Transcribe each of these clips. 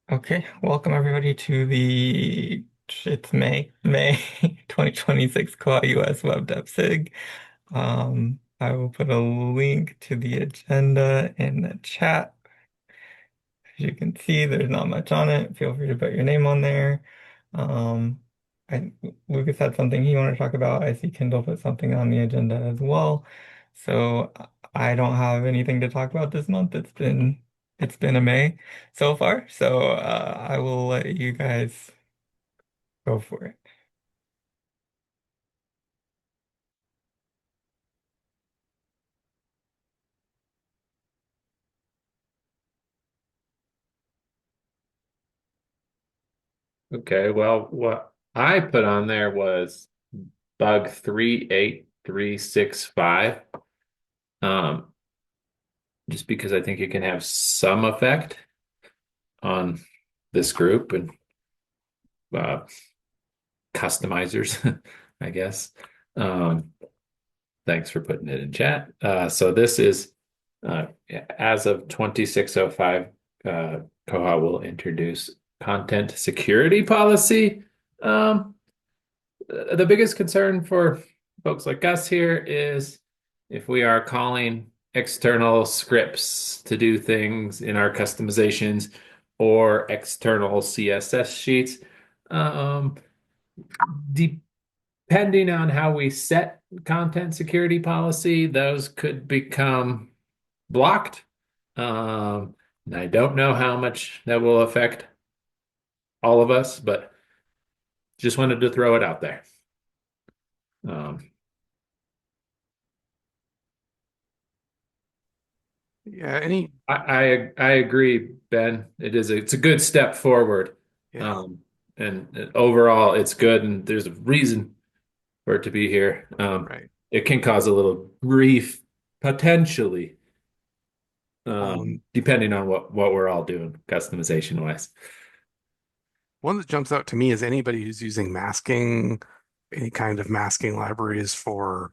Okay, welcome everybody to it's May 2026 koha-US Web Dev Sig. I will put a link to the agenda in the chat. As you can see, there's not much on it. Feel free to put your name on there. Um, I, Lucas had something he wanted to talk about. I see Kendall put something on the agenda as well. So I don't have anything to talk about this month. It's been a May so far. So I will let you guys go for it. Okay, well, what I put on there was bug 38365. Um, just because I think it can have some effect on this group and uh, customizers, I guess. Um, thanks for putting it in chat. So this is uh, as of 2605, Koha will introduce content security policy. Um, the biggest concern for folks like us here is if we are calling external scripts to do things in our customizations or external CSS sheets, um, depending on how we set content security policy, those could become blocked. And I don't know how much that will affect all of us, but just wanted to throw it out there. Um, Yeah, any I agree, Ben. It's a good step forward. yeah, Um, and overall it's good and there's a reason for it to be here. right. It can cause a little grief potentially, Um, depending on what we're all doing customization wise. One that jumps out to me is anybody who's using masking, any kind of masking libraries for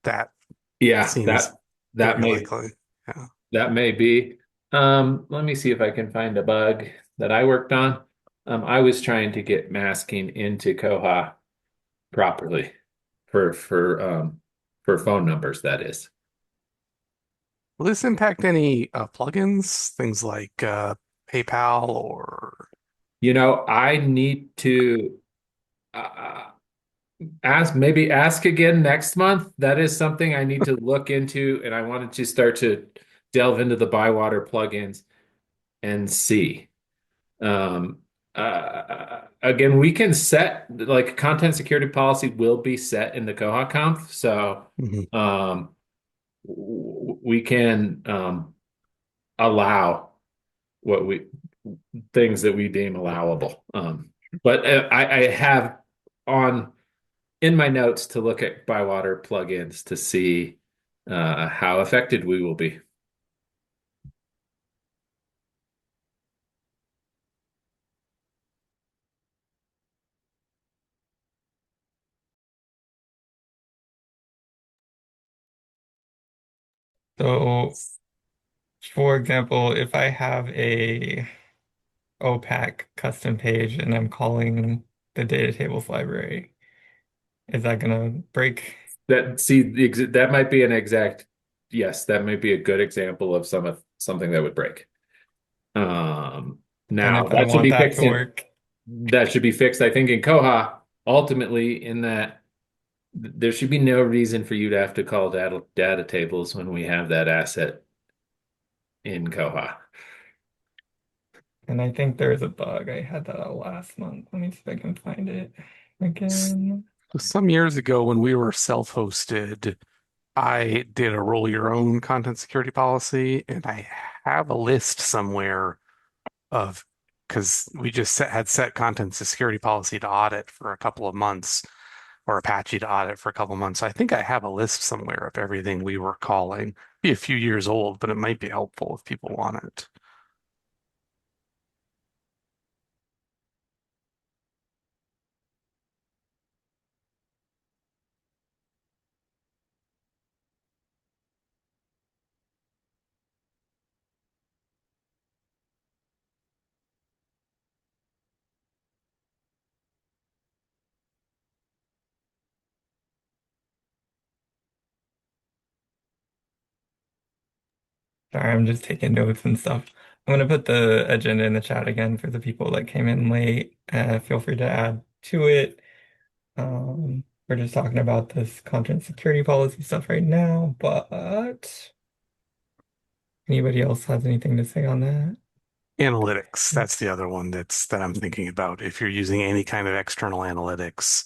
that Yeah, seems that very may likely. Yeah. that may be. Let me see if I can find a bug that I worked on. I was trying to get masking into Koha properly for phone numbers, that is. Will this impact any plugins, things like PayPal or I need to uh, ask again next month. That is something I need to look into, and I wanted to start to delve into the Bywater plugins and see. Um, Again, we can set like content security policy will be set in the Koha conf, so Mhm. um, we can allow what we things that we deem allowable. But I have on in my notes to look at Bywater plugins to see how affected we will be. So, for example, if I have a OPAC custom page and I'm calling the data tables library, is that gonna break? That might be an exact yes, that might be a good example of something that would break. Um, And Now if I that should want be that fixed to work, I think in Koha ultimately in that there should be no reason for you to have to call data tables when we have that asset in Koha. and I think there's a bug. I had that out last month. Let me see if I can find it again. Some years ago when we were self-hosted, I did a roll your own content security policy, and I have a list somewhere of because we just had set content security policy to audit for a couple of months or Apache to audit for a couple of months. So I think I have a list somewhere of everything we were calling. Be a few years old, but it might be helpful if people want it. Sorry, I'm just taking notes and stuff. I'm gonna put the agenda in the chat again for the people that came in late. Feel free to add to it. We're just talking about this content security policy stuff right now, but anybody else has anything to say on that? Analytics, that's the other one that I'm thinking about. If you're using any kind of external analytics,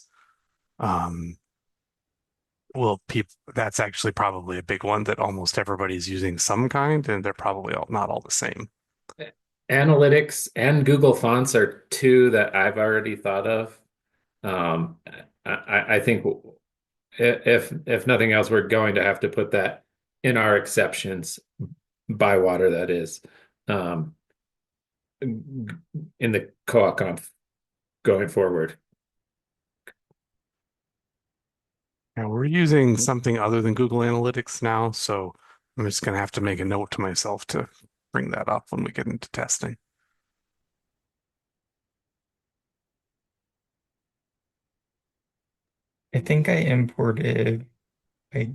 um, well, people, that's actually probably a big one that almost everybody's using some kind, and they're probably not all the same. Analytics and Google Fonts are two that I've already thought of. Um, I think if nothing else, we're going to have to put that in our exceptions by water, that is, um, in the koha-conf going forward. Now we're using something other than Google Analytics now, so I'm just going to have to make a note to myself to bring that up when we get into testing. I think I imported like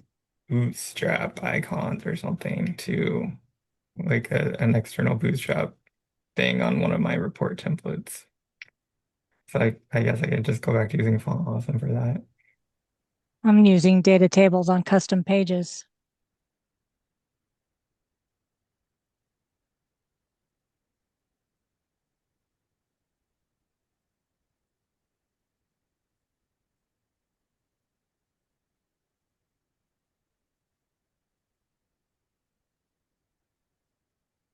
bootstrap icons or something to like an external bootstrap thing on one of my report templates. So I guess I could just go back to using font awesome for that. I'm using data tables on custom pages.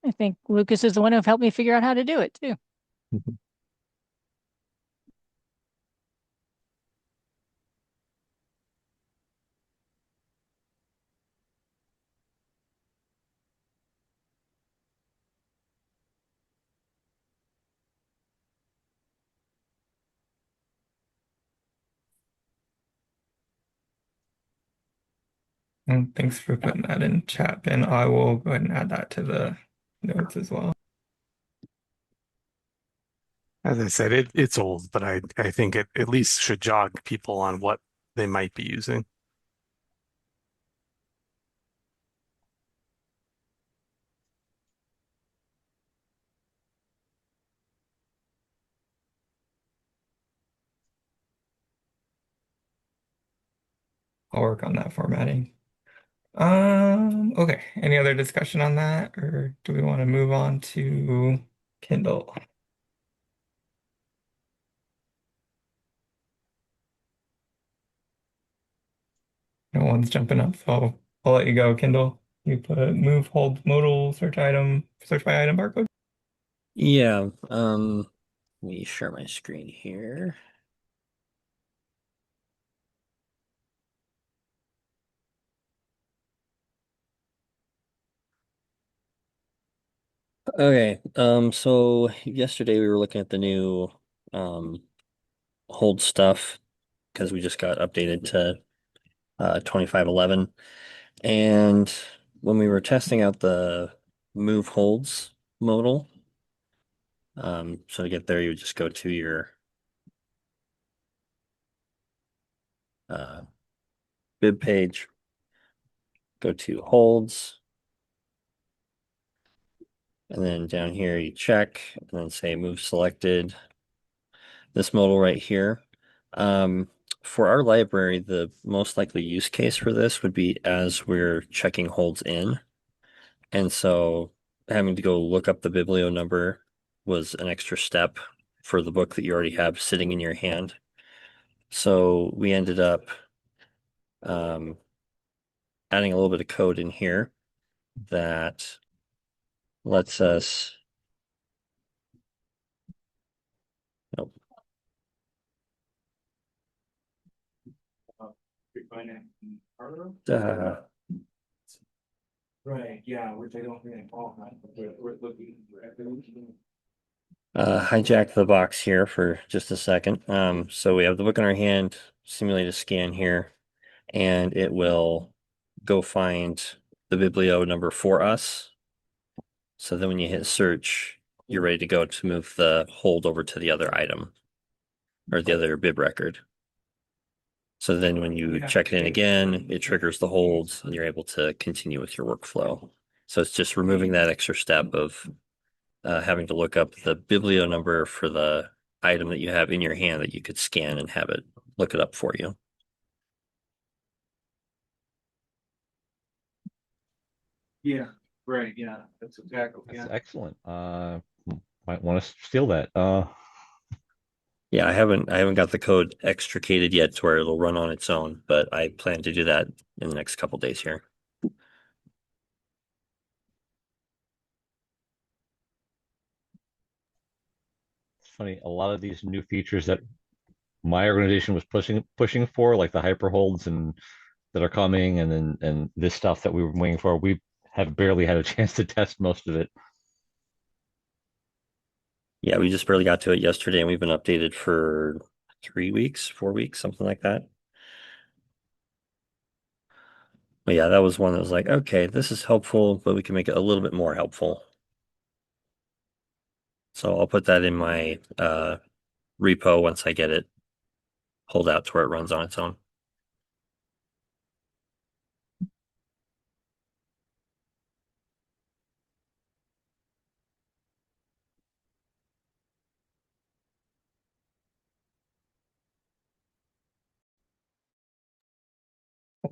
I think Lucas is the one who helped me figure out how to do it too. And thanks for putting that in chat, Ben. I will go ahead and add that to the notes as well. As I said, it's old, but I think it at least should jog people on what they might be using. I'll work on that formatting. Okay. Any other discussion on that, or do we want to move on to Kindle? No one's jumping up, so I'll let you go, Kindle. You put move, hold, modal, search item, search by item barcode. Yeah, let me share my screen here. Okay, so yesterday we were looking at the new hold stuff because we just got updated to 2511. And when we were testing out the move holds modal, so to get there, you would just go to your bib page, go to holds, and then down here you check, and then say move selected. This modal right here. For our library, the most likely use case for this would be as we're checking holds in. And so having to go look up the biblio number was an extra step for the book that you already have sitting in your hand. So we ended up adding a little bit of code in here that lets us nope. Right, yeah, which I don't really call that, but we're looking Hijack the box here for just a second. So we have the book in our hand, simulate a scan here, and it will go find the biblio number for us. So then when you hit search, you're ready to go to move the hold over to the other item or the other bib record. So then when you check it in again, it triggers the holds and you're able to continue with your workflow. So it's just removing that extra step of having to look up the biblio number for the item that you have in your hand that you could scan and have it look it up for you. Yeah, right. Yeah, that's exactly. That's Yeah. excellent. Might want to steal that. Yeah, I haven't got the code extricated yet to where it'll run on its own, but I plan to do that in the next couple days here. It's funny, a lot of these new features that my organization was pushing for, like the hyperholds and that are coming, and this stuff that we were waiting for, we have barely had a chance to test most of it. Yeah, we just barely got to it yesterday, and we've been updated for 3 weeks, 4 weeks, something like that. But yeah, that was one that was like, okay, this is helpful, but we can make it a little bit more helpful. So I'll put that in my repo once I get it pulled out to where it runs on its own.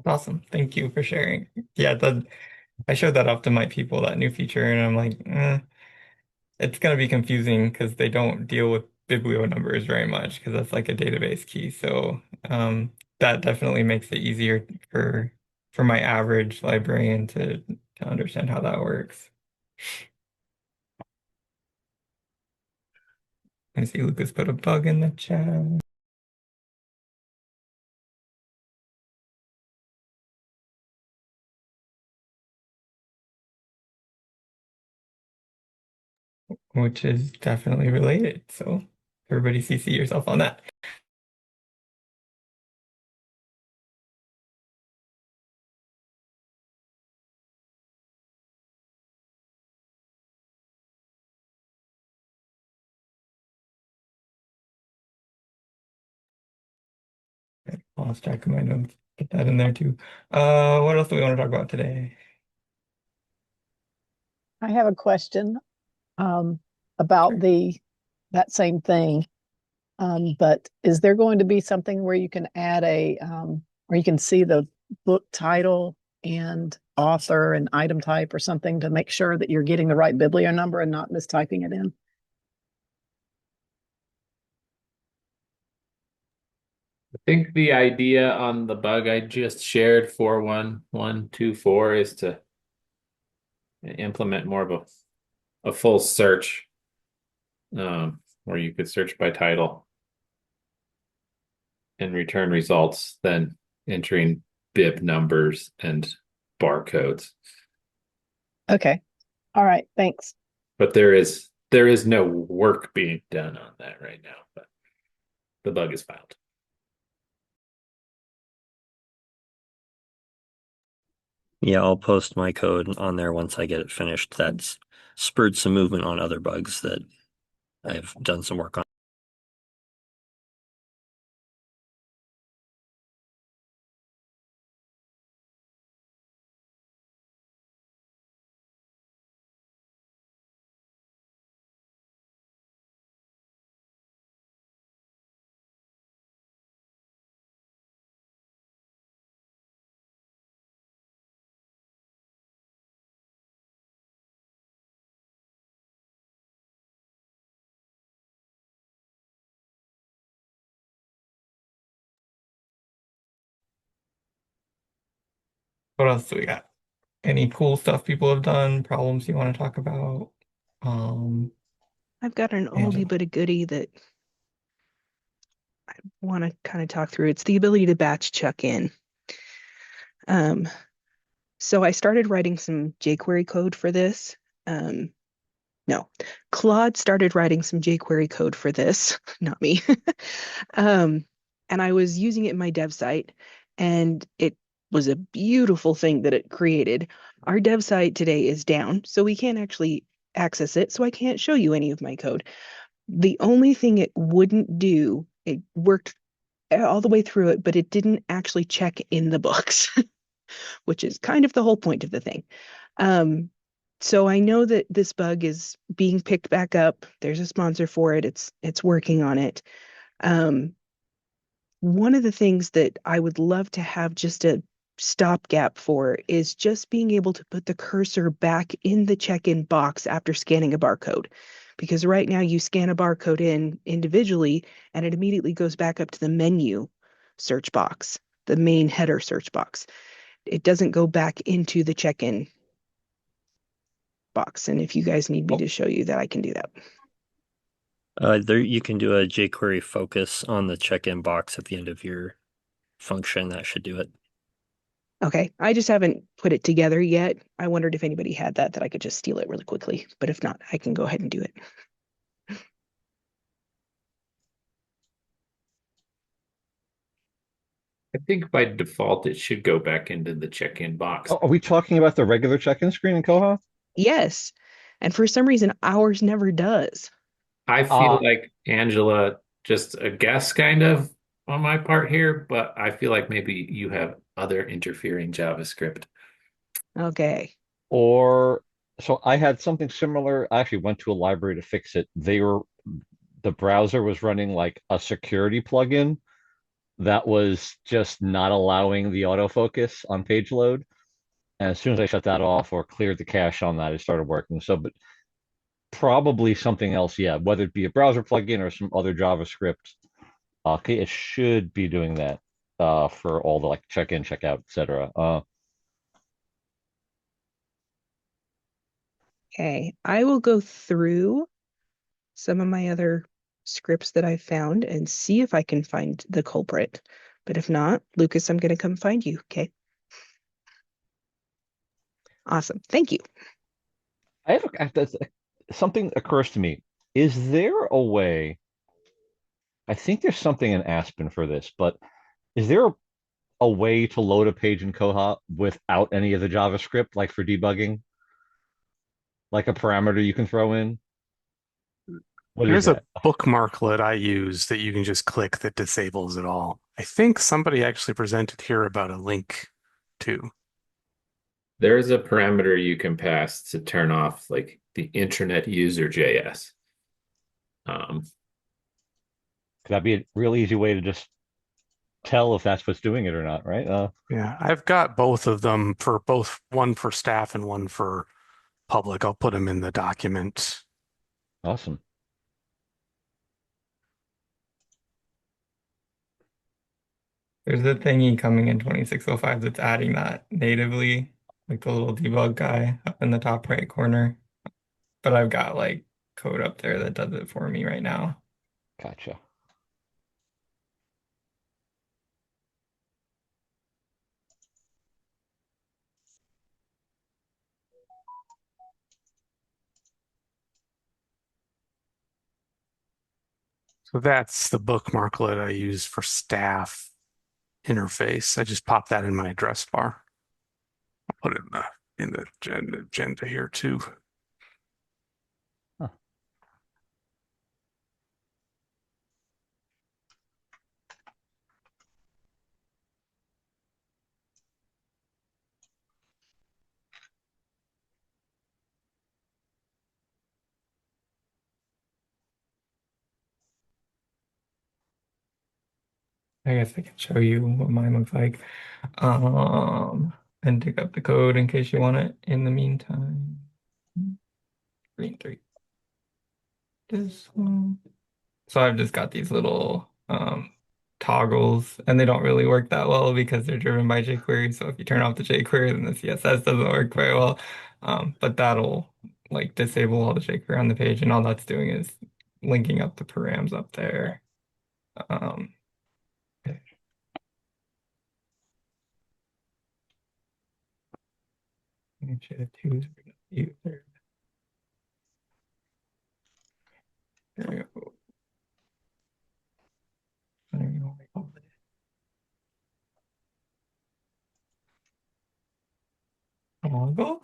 Awesome. Thank you for sharing. Yeah, I showed that off to my people, that new feature, and I'm like, it's gonna be confusing because they don't deal with biblio numbers very much because that's like a database key. So that definitely makes it easier for my average librarian to understand how that works. I see Lucas put a bug in the chat. Which is definitely related. So everybody CC yourself on that. Okay, I lost track of my notes. Put that in there too. What else do we want to talk about today? I have a question about Sure. that same thing. But is there going to be something where you can add where you can see the book title and author and item type or something to make sure that you're getting the right biblio number and not mistyping it in? I think the idea on the bug I just shared 41124 is to implement more of a full search, where you could search by title and return results, then entering bib numbers and barcodes. Okay. All right. Thanks. But there is no work being done on that right now, but the bug is filed. Yeah, I'll post my code on there once I get it finished. That's spurred some movement on other bugs that I've done some work on. What else do we got? Any cool stuff people have done? Problems you want to talk about? I've got an Angela. oldie but a goodie that I want to kind of talk through. It's the ability to batch check in. So I started writing some jQuery code for this. No, Claude started writing some jQuery code for this, not me. And I was using it in my dev site, and it was a beautiful thing that it created. Our dev site today is down, so we can't actually access it, so I can't show you any of my code. The only thing it wouldn't do, it worked all the way through it, but it didn't actually check in the books, which is kind of the whole point of the thing. So I know that this bug is being picked back up. There's a sponsor for it. It's working on it. One of the things that I would love to have just a stopgap for is just being able to put the cursor back in the check-in box after scanning a barcode. Because right now you scan a barcode in individually and it immediately goes back up to the menu search box, the main header search box. It doesn't go back into the check-in box. And if you guys need me to show you that, I can do that. There you can do a jQuery focus on the check-in box at the end of your function. That should do it. Okay, I just haven't put it together yet. I wondered if anybody had that I could just steal it really quickly. But if not, I can go ahead and do it. I think by default it should go back into the check-in box. Oh, are we talking about the regular check-in screen in Koha? Yes. And for some reason, ours never does. I feel like Angela, just a guess kind of on my part here, but I feel like maybe you have other interfering JavaScript. Okay. Or so I had something similar. I actually went to a library to fix it. The browser was running like a security plugin that was just not allowing the autofocus on page load. And as soon as I shut that off or cleared the cache on that, it started working. So, but probably something else, yeah, whether it be a browser plugin or some other JavaScript. Okay, it should be doing that for all the like check in, check out, etc. Okay, I will go through some of my other scripts that I found and see if I can find the culprit. But if not, Lucas, I'm going to come find you. Okay. Awesome. Thank you. Something occurs to me. Is there a way? I think there's something in Aspen for this, but is there a way to load a page in Koha without any of the JavaScript, like for debugging? Like a parameter you can throw in? What is There's a that? bookmarklet I use that you can just click that disables it all. I think somebody actually presented here about a link to. There's a parameter you can pass to turn off like the intranet user JS. Could that be a real easy way to just tell if that's what's doing it or not, right? Yeah, I've got both of them for both one for staff and one for public. I'll put them in the document. Awesome. There's a thingy coming in 2605 that's adding that natively, like the little debug guy up in the top right corner. But I've got like code up there that does it for me right now. Gotcha. So that's the bookmarklet I use for staff interface. I just pop that in my address bar. I'll put it in the agenda here too. Huh. I guess I can show you what mine looks like. And dig up the code in case you want it in the meantime. Green 3. This one. So I've just got these little toggles, and they don't really work that well because they're driven by jQuery. So if you turn off the jQuery, then the CSS doesn't work very well. But that'll like disable all the jQuery on the page, and all that's doing is linking up the params up there. User. There we go. Toggles?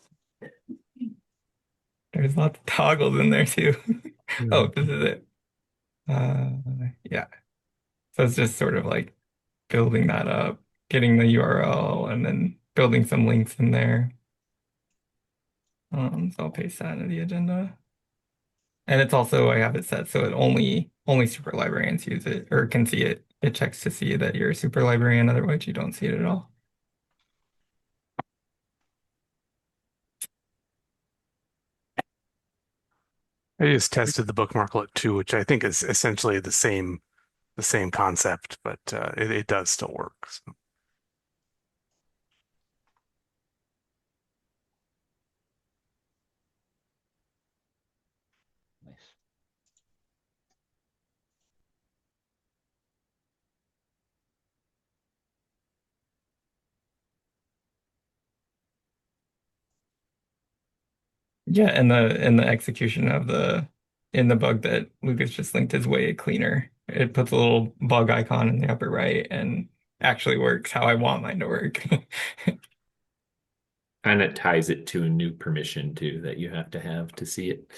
There's lots of toggles in there too. Oh, this is it. Yeah. So it's just sort of like building that up, getting the URL, and then building some links in there. So I'll paste that into the agenda. And it's also, I have it set so it only super librarians use it or can see it. It checks to see that you're a super librarian, otherwise you don't see it at all. I just tested the bookmarklet too, which I think is essentially the same concept, but it does still work. So. Nice. Yeah, and the execution of in the bug that Lucas just linked is way cleaner. It puts a little bug icon in the upper right and actually works how I want mine to work. And it ties it to a new permission too that you have to see it.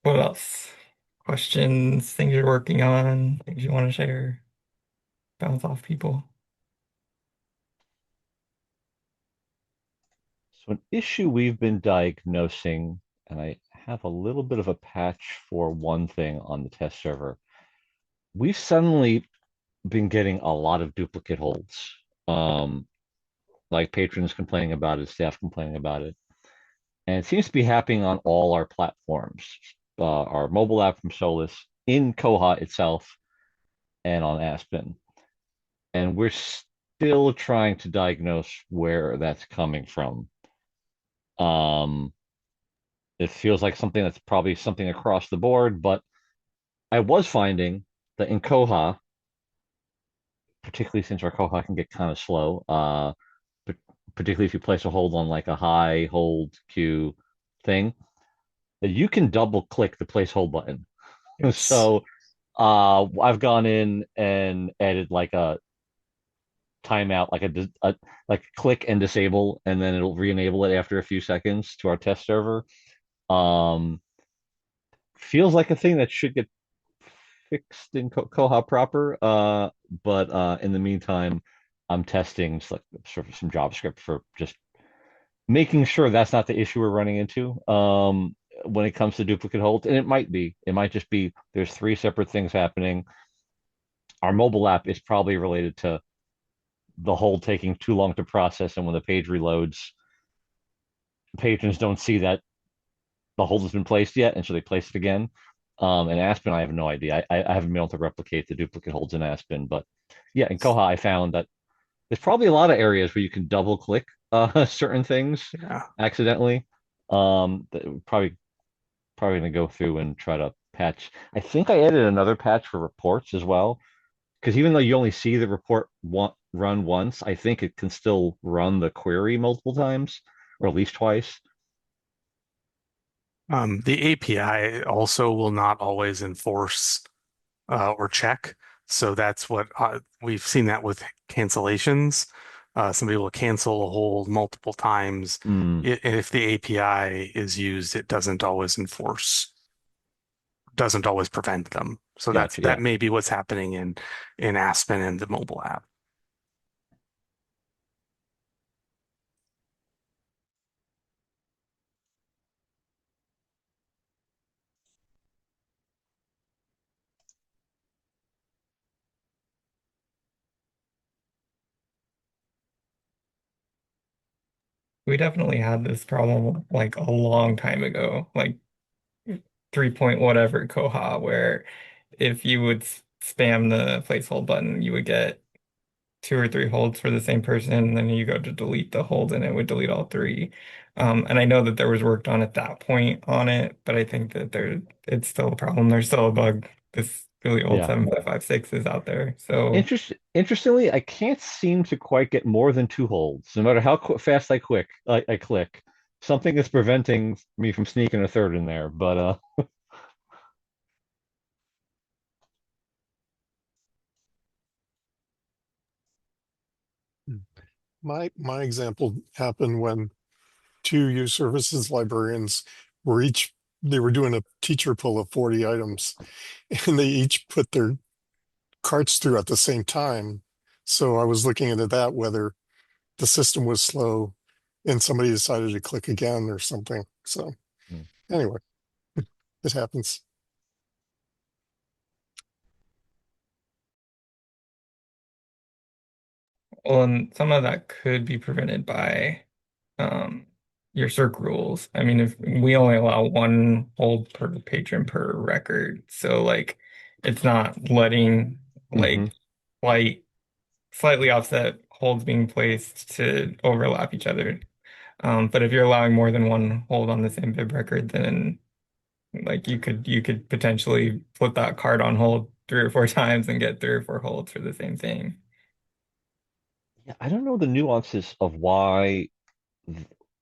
What else? Questions, things you're working on, things you want to share, bounce off people. So an issue we've been diagnosing, and I have a little bit of a patch for one thing on the test server. We've suddenly been getting a lot of duplicate holds. Like patrons complaining about it, staff complaining about it. And it seems to be happening on all our platforms. Our mobile app from Solus, in Koha itself, and on Aspen. And we're still trying to diagnose where that's coming from. It feels like something that's probably something across the board, but I was finding that in Koha, particularly since our Koha can get kind of slow, particularly if you place a hold on like a high hold queue thing, that you can double click the place hold button. Yes. So I've gone in and added like a timeout, like click and disable, and then it'll re-enable it after a few seconds to our test server. Um, Feels like a thing that should get fixed in Koha proper. But in the meantime, I'm testing sort of some JavaScript for just making sure that's not the issue we're running into when it comes to duplicate holds. And it might be. It might just be there's three separate things happening. Our mobile app is probably related to the hold taking too long to process, and when the page reloads, patrons don't see that the hold has been placed yet, and so they place it again. In Aspen, I have no idea. I haven't been able to replicate the duplicate holds in Aspen, but yeah, in Koha, I found that there's probably a lot of areas where you can double click certain things Yeah. accidentally. That probably gonna go through and try to patch. I think I added another patch for reports as well, because even though you only see the report run once, I think it can still run the query multiple times, or at least twice. The API also will not always enforce or check. So that's what we've seen that with cancellations. Somebody will cancel a hold multiple times. Mm, If the API is used, it doesn't always prevent them. So gotcha. that Yeah. may be what's happening in Aspen and the mobile app. We definitely had this problem like a long time ago, like 3 point whatever Koha, where if you would spam the place hold button, you would get two or three holds for the same person, and then you go to delete the hold and it would delete all three. And I know that there was worked on at that point on it, but I think that it's still a problem. There's still a bug. This really old Yeah. 7556 is out there. So Interestingly, I can't seem to quite get more than two holds, no matter how fast I click. something is preventing me from sneaking a third in there, but My example happened when two youth services librarians they were doing a teacher pull of 40 items and they each put their carts through at the same time. So I was looking into that, whether the system was slow and somebody decided to click again or something. So hmm. anyway, it happens. Well, and some of that could be prevented by um, your circ rules. I mean, if we only allow one hold per patron per record, so like it's not letting Hmm. like slightly offset holds being placed to overlap each other. But if you're allowing more than one hold on the same bib record, then like you could potentially put that card on hold 3 or 4 times and get 3 or 4 holds for the same thing. Yeah, I don't know the nuances of why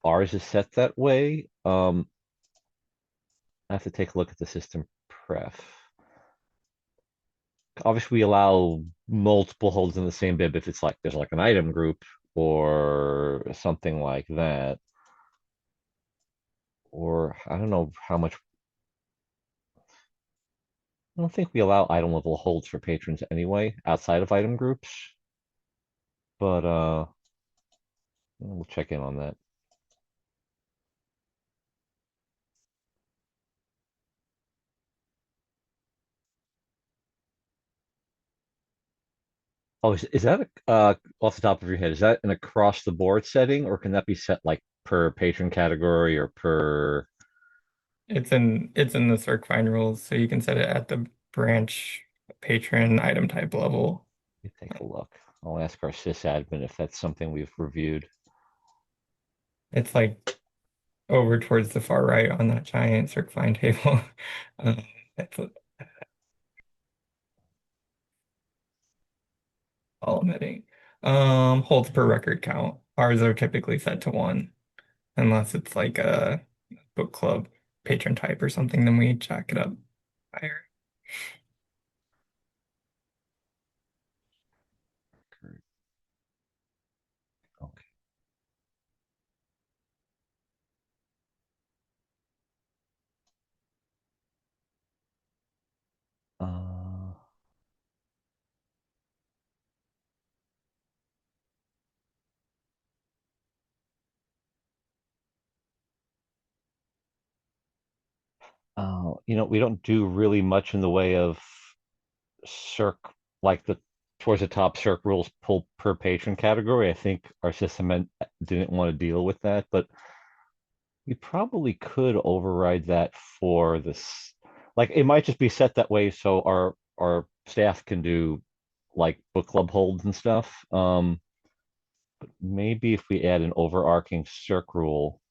ours is set that way. I have to take a look at the system pref. Obviously, we allow multiple holds in the same bib if it's like there's like an item group or something like that. Or I don't know how much. I don't think we allow item level holds for patrons anyway, outside of item groups. But we'll check in on that. Oh, is that off the top of your head? Is that an across the board setting, or can that be set like per patron category or per? It's in the circ find rules, so you can set it at the branch patron item type level. Let me take a look. I'll ask our sysadmin if that's something we've reviewed. It's like over towards the far right on that giant circ find table. Um, that's all emitting. Holds per record count. Ours are typically set to one, unless it's like a book club patron type or something, then we jack it up higher. Okay. Uh, we don't do really much in the way of circ, like the towards the top circ rules pull per patron category. I think our system didn't want to deal with that, but we probably could override that for this. Like it might just be set that way so our staff can do like book club holds and stuff. But maybe if we add an overarching circ rule,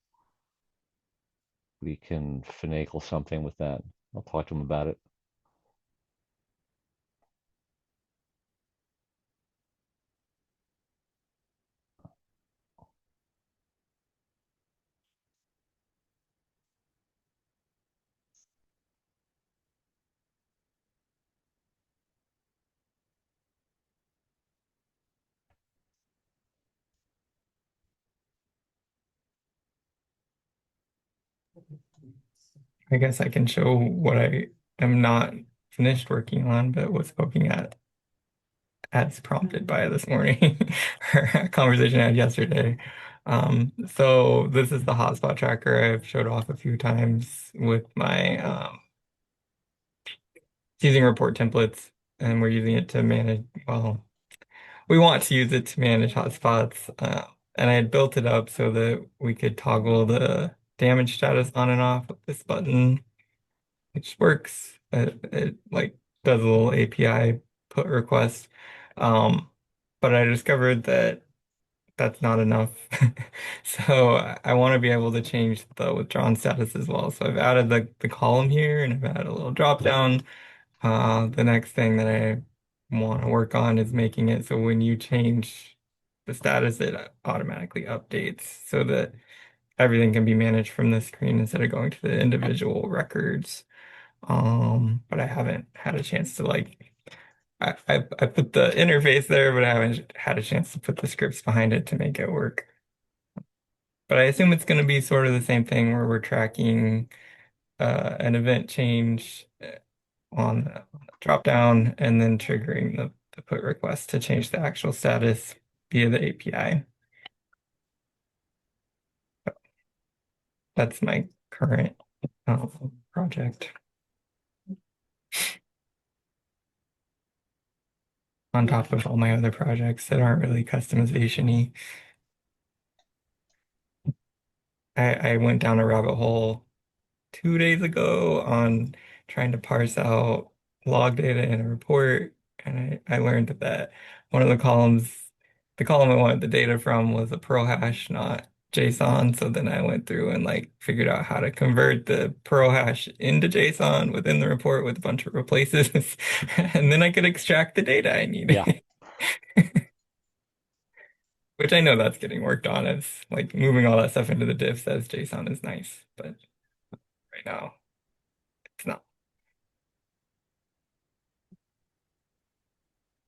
we can finagle something with that. I'll talk to him about it. I guess I can show what I am not finished working on, but was poking at as prompted by this morning or a conversation I had yesterday. So this is the hotspot tracker I've showed off a few times with my using report templates, and we're using it to manage, well, we want to use it to manage hotspots. And I had built it up so that we could toggle the damage status on and off with this button, which works. It like does a little API put request. But I discovered that that's not enough. So I want to be able to change the withdrawn status as well. So I've added the column here and I've added a little drop down. The next thing that I want to work on is making it so when you change the status, it automatically updates so that everything can be managed from the screen instead of going to the individual records. But I haven't had a chance to like I put the interface there, but I haven't had a chance to put the scripts behind it to make it work. But I assume it's going to be sort of the same thing where we're tracking an event change on the drop down and then triggering the put request to change the actual status via the API. That's my current project. On top of all my other projects that aren't really customization-y. I went down a rabbit hole 2 days ago on trying to parse out log data in a report, and I learned that one of the columns, the column I wanted the data from was a Perl hash, not JSON. So then I went through and like figured out how to convert the Perl hash into JSON within the report with a bunch of replaces, and then I could extract the data I needed. Yeah. Which I know that's getting worked on. It's like moving all that stuff into the diffs as JSON is nice, but right now it's not.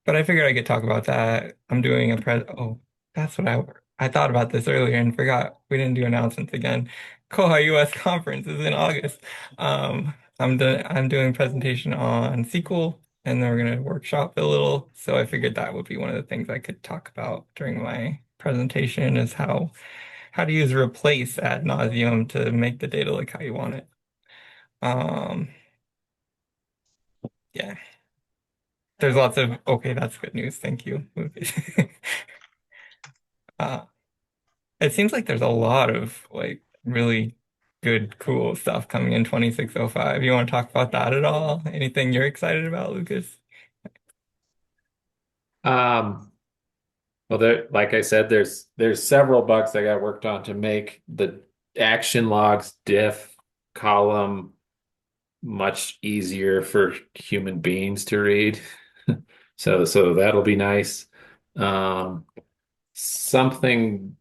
But I figured I could talk about that. I'm doing oh, that's what I thought about this earlier and forgot we didn't do announcements again. Koha-US conference is in August. I'm doing a presentation on SQL and then we're gonna workshop a little. So I figured that would be one of the things I could talk about during my presentation is how to use replace ad nauseum to make the data look how you want it. Yeah. There's lots of okay, that's good news. Thank you. Uh, it seems like there's a lot of like really good, cool stuff coming in 2605. You want to talk about that at all? Anything you're excited about, Lucas? Well, like I said, there's several bugs I got worked on to make the action logs diff column much easier for human beings to read. So that'll be nice. Something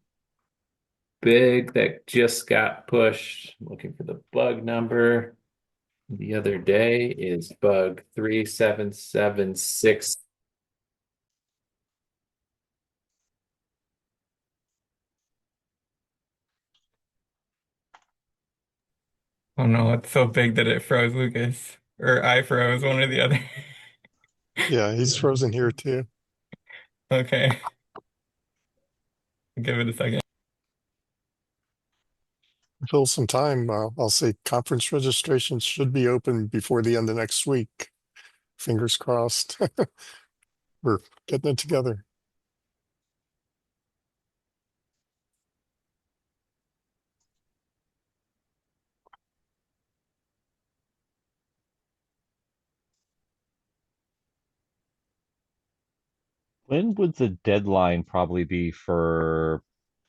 big that just got pushed, looking for the bug number the other day, is bug 3776. Oh no, it's so big that it froze Lucas. Or I froze, one or the other. Yeah, he's frozen here too. Okay. Give it a second. Fill some time. I'll say conference registrations should be open before the end of next week. Fingers crossed. We're getting it together. When would the deadline probably be for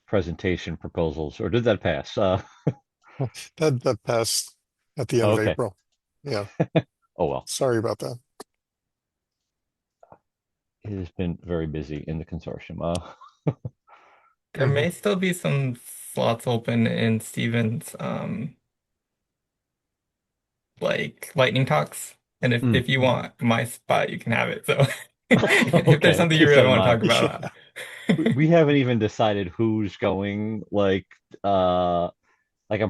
presentation proposals, or did that pass? That passed at the end of Okay. April. Yeah. Oh well. Sorry about that. It has been very busy in the consortium. There may still be some slots open in Steven's like lightning talks. And if you want my spot, you can have it. So if there's Okay, something you keep that really in want to talk mind. about. We haven't even decided who's going. Like I'm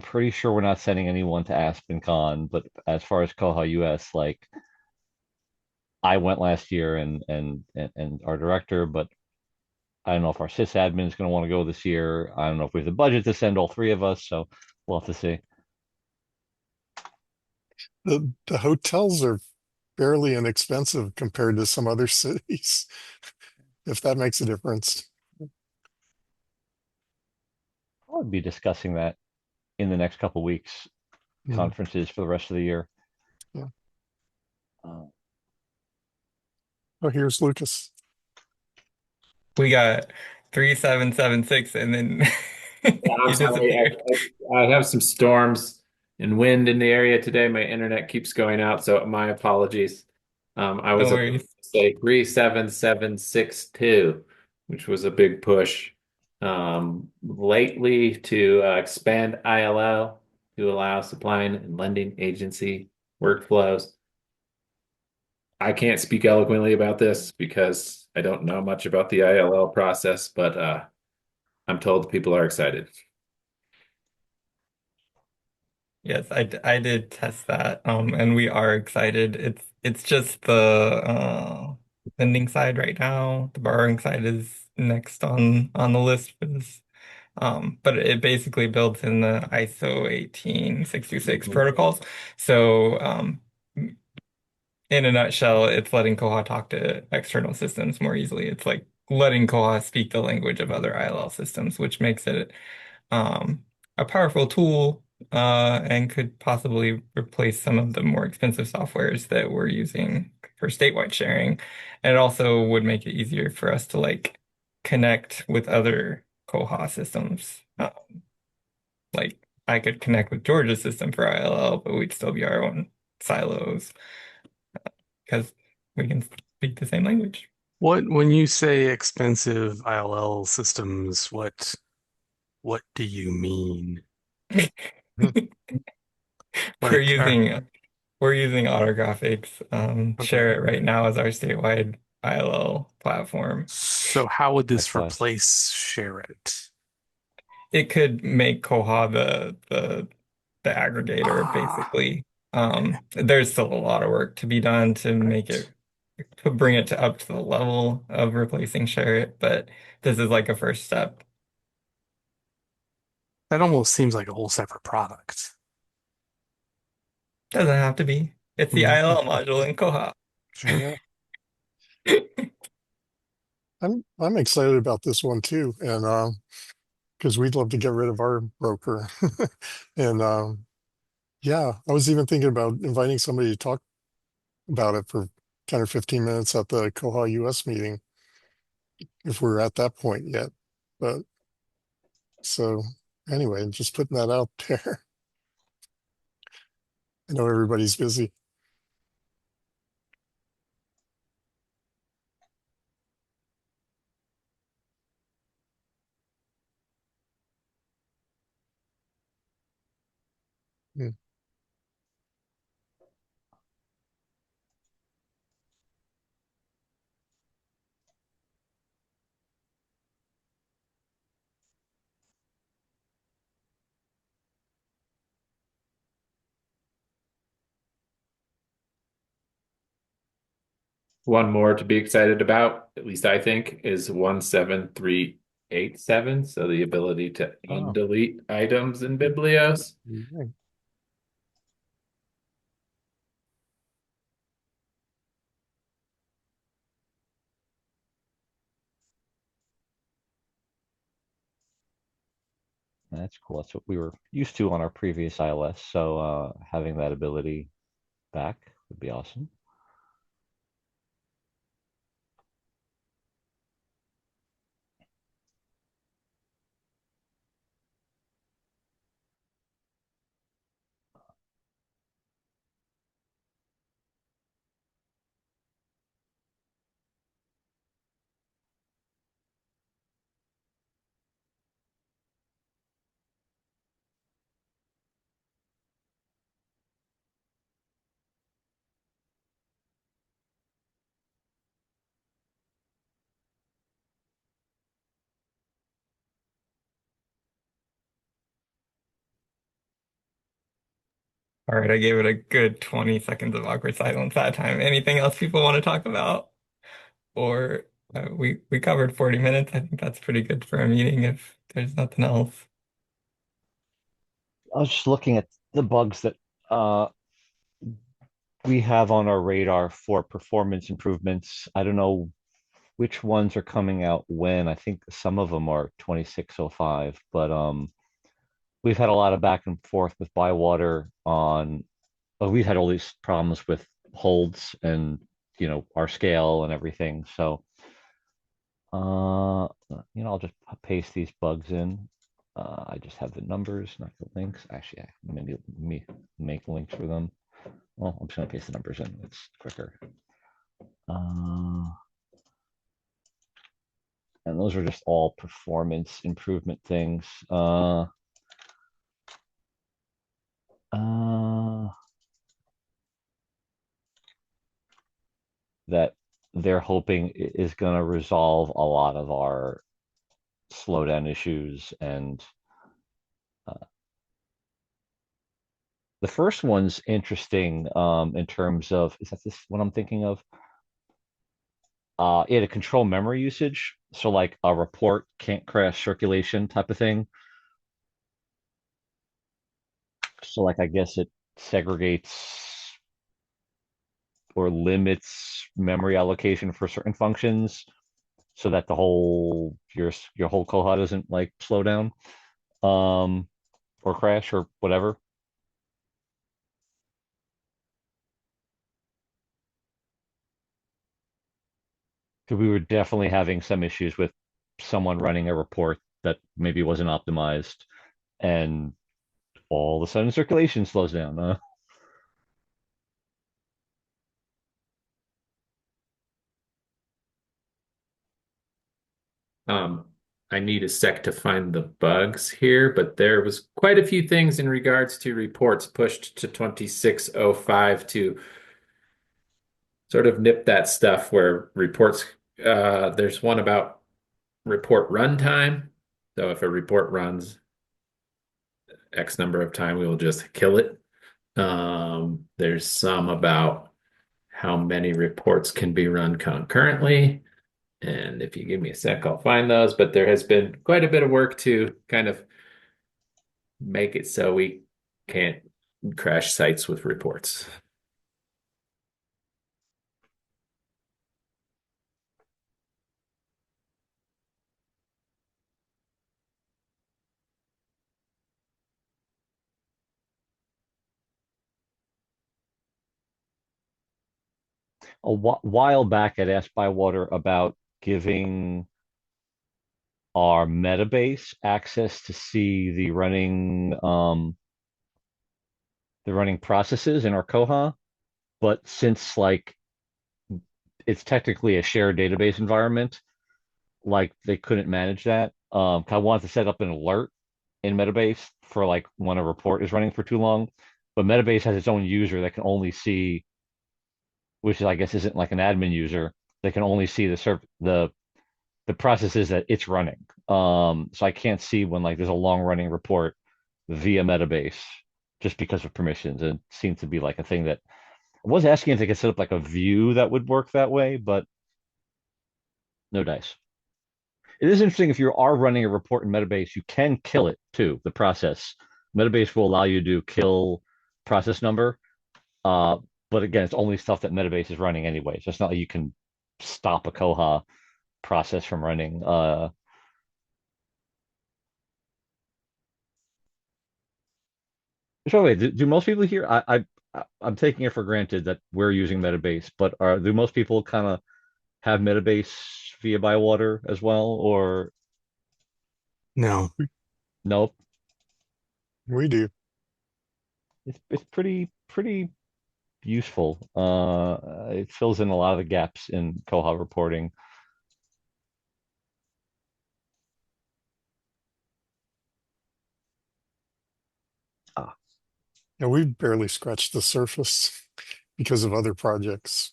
pretty sure we're not sending anyone to AspenCon, but as far as koha-US, like I went last year and our director, but I don't know if our sysadmin is going to want to go this year. I don't know if we have the budget to send all three of us, so we'll have to see. The hotels are fairly inexpensive compared to some other cities, if that makes a difference. I'll be discussing that in the next couple weeks, conferences for the rest of the year. Yeah. Oh, here's Lucas. We got 3776 and then I'm you sorry, disappeared. I have some storms and wind in the area today. My internet keeps going out, so my apologies. I was No about to worries. say 37762, which was a big push. lately to expand ILL to allow supplying and lending agency workflows. I can't speak eloquently about this because I don't know much about the ILL process, but I'm told people are excited. Yes, I did test that, and we are excited. It's just the lending side right now. The borrowing side is next on the list for this. But it basically builds in the ISO 18626 protocols. So, in a nutshell, it's letting Koha talk to external systems more easily. It's like letting Koha speak the language of other ILL systems, which makes it um, a powerful tool and could possibly replace some of the more expensive softwares that we're using for statewide sharing. And it also would make it easier for us to like connect with other Koha systems. Like I could connect with Georgia's system for ILL, but we'd still be our own silos because we can speak the same language. When you say expensive ILL systems, what do you mean? We're Like, using we're using AutoGraphics. okay. Share it right now as our statewide ILL platform. So how would this Likewise. replace Share It? It could make Koha the aggregator, Ah, basically. okay. There's still a lot of work to be done to make Right. it to bring it to up to the level of replacing Share It, but this is like a first step. That almost seems like a whole separate product. Doesn't have to be. It's the Mhm. ILL module in Koha. Sure. Yeah, I'm excited about this one too, and because we'd love to get rid of our broker, and yeah, I was even thinking about inviting somebody to talk about it for 10 or 15 minutes at the koha-US meeting if we're at that point yet. But so anyway, just putting that out there. I know everybody's busy. Hmm. One more to be excited about, at least I think, is 17387. So the ability to Oh, delete items in Biblios. yeah. That's cool. That's what we were used to on our previous iOS. So having that ability back would be awesome. All right, I gave it a good 20 seconds of awkward silence that time. Anything else people want to talk about? Or we covered 40 minutes. I think that's pretty good for a meeting if there's nothing else. I was just looking at the bugs that uh, we have on our radar for performance improvements. I don't know which ones are coming out when. I think some of them are 2605, but we've had a lot of back and forth with Bywater on we've had all these problems with holds and our scale and everything. So I'll just paste these bugs in. I just have the numbers, not the links. Actually, maybe me make links for them. Well, I'm just gonna paste the numbers in. It's quicker. And those are just all performance improvement things. That they're hoping is going to resolve a lot of our slowdown issues. And the first one's interesting in terms of, is that this what I'm thinking of? Yeah, to control memory usage. So like a report can't crash circulation type of thing. So like I guess it segregates or limits memory allocation for certain functions so that the whole your whole koha doesn't like slow down or crash or whatever. Because we were definitely having some issues with someone running a report that maybe wasn't optimized, and all of a sudden circulation slows down. I need a sec to find the bugs here, but there was quite a few things in regards to reports pushed to 2605 to sort of nip that stuff where reports, there's one about report runtime. So if a report runs X number of time, we will just kill it. There's some about how many reports can be run concurrently. And if you give me a sec, I'll find those. But there has been quite a bit of work to kind of make it so we can't crash sites with reports. While back, I'd asked Bywater about giving our metabase access to see the running processes in our koha, but since like it's technically a shared database environment, like they couldn't manage that. I wanted to set up an alert in metabase for like when a report is running for too long, but metabase has its own user that can only see, which I guess isn't like an admin user. They can only see the processes that it's running. So I can't see when like there's a long running report via metabase just because of permissions. It seems to be like a thing that I was asking if they could set up like a view that would work that way, but no dice. It is interesting if you are running a report in Metabase, you can kill it too, the process. Metabase will allow you to kill process number. But again, it's only stuff that Metabase is running anyway. So it's not like you can stop a Koha process from running. So wait, do most people here? I'm taking it for granted that we're using Metabase, but do most people kind of have Metabase via Bywater as well, or No. nope? We do. It's pretty useful. It fills in a lot of the gaps in Koha reporting. Ah, Yeah, we've barely scratched the surface because of other projects.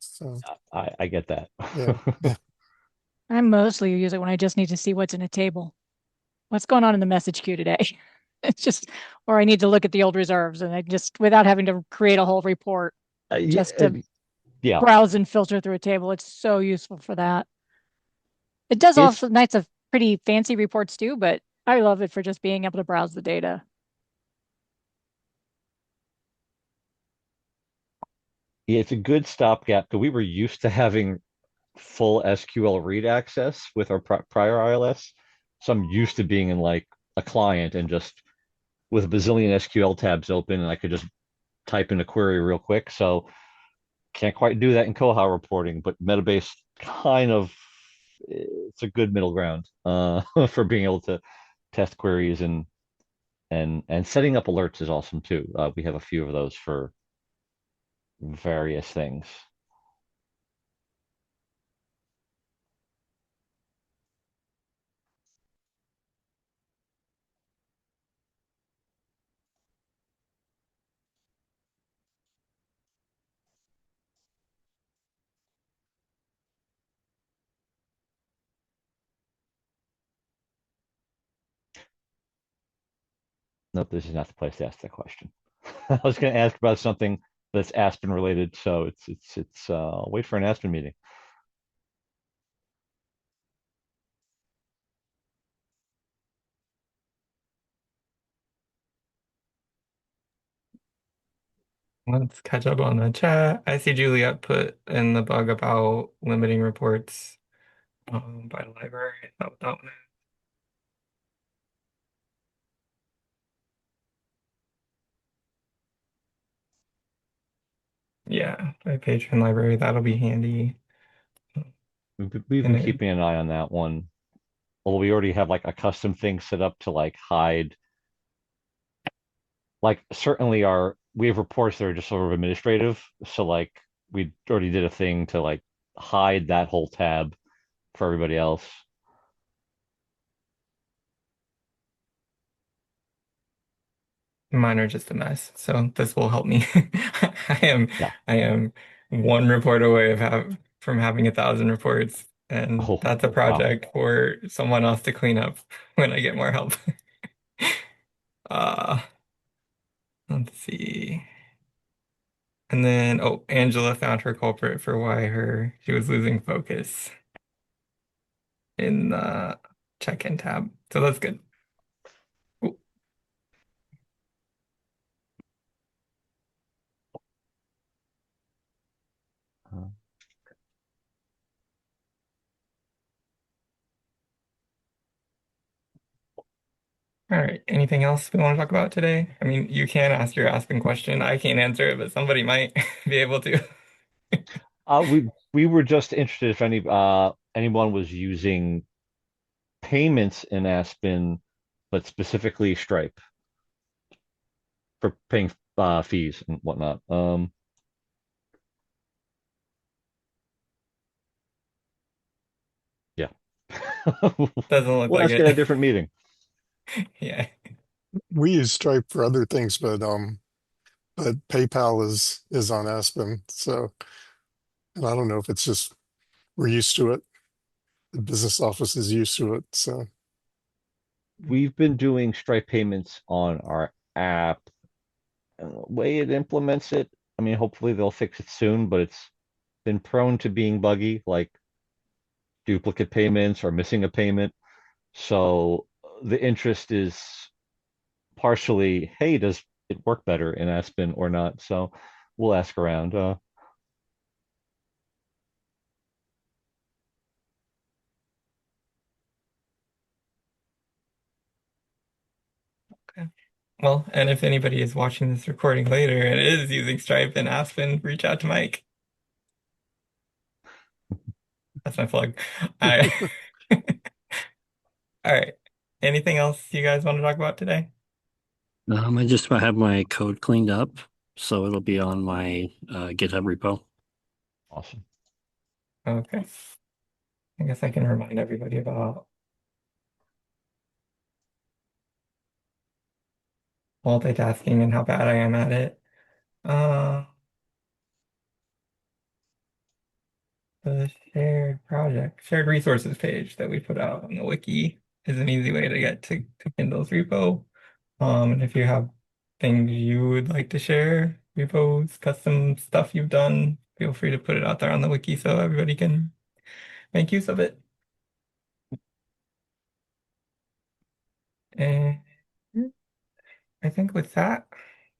So I get that. yeah, yeah. I mostly use it when I just need to see what's in a table. What's going on in the message queue today? It's just, or I need to look at the old reserves and I just, without having to create a whole report, just to Yeah, browse and filter through a table. It's so useful for that. It does it's also nights of pretty fancy reports too, but I love it for just being able to browse the data. it's a good stopgap because we were used to having full SQL read access with our prior ILS. So I'm used to being in like a client and just with a bazillion SQL tabs open, and I could just type in a query real quick. So can't quite do that in Koha reporting, but Metabase kind of it's a good middle ground for being able to test queries and setting up alerts is awesome too. We have a few of those for various things. Nope, this is not the place to ask that question. I was going to ask about something that's Aspen related, so it's wait for an Aspen meeting. Let's catch up on the chat. I see Juliet put in the bug about limiting reports by the library. That one. Yeah, by patron library, that'll be handy. We've And been keeping an eye on that one. Well, we already have like a custom thing set up to like hide. Like certainly we have reports that are just sort of administrative. So like we already did a thing to like hide that whole tab for everybody else. mine are just a mess, so this will help me. I am Yeah. I am one report away from having 1,000 reports, and Oh, that's a wow. project for someone else to clean up when I get more help. Uh, let's see. And then, oh, Angela found her culprit for why she was losing focus in the check-in tab. So that's good. Cool. All right. Anything else we want to talk about today? I mean, you can ask your Aspen question. I can't answer it, but somebody might be able to. We were just interested if anyone was using payments in Aspen, but specifically Stripe for paying fees and whatnot. Yeah. Doesn't look We'll like ask at a it. different meeting. Yeah. We use Stripe for other things, but PayPal is on Aspen. So, and I don't know if it's just we're used to it. The business office is used to it. So We've been doing Stripe payments on our app. And the way it implements it, I mean, hopefully they'll fix it soon, but it's been prone to being buggy, like duplicate payments or missing a payment. So the interest is partially, hey, does it work better in Aspen or not? So we'll ask around. Okay. Well, and if anybody is watching this recording later and is using Stripe and Aspen, reach out to Mike. That's my plug. I All right. Anything else you guys want to talk about today? I just have my code cleaned up, so it'll be on my GitHub repo. Awesome. Okay. I guess I can remind everybody about multitasking and how bad I am at it. Uh, the shared resources page that we put out on the wiki is an easy way to get to Kendall's repo. And if you have things you would like to share, repos, custom stuff you've done, feel free to put it out there on the wiki so everybody can make use of it. And I think with that,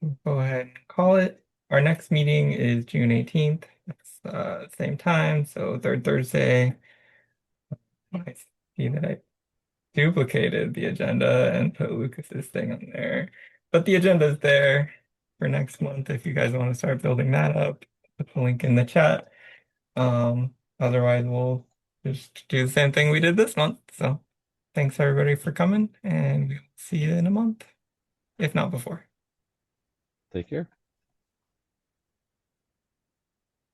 we'll go ahead and call it. Our next meeting is June 18th. It's same time, so third Thursday. I see that I duplicated the agenda and put Lucas's thing on there. But the agenda is there for next month if you guys want to start building that up. Put the link in the chat. Otherwise, we'll just do the same thing we did this month. So thanks everybody for coming, and we'll see you in a month, if not before. Take care.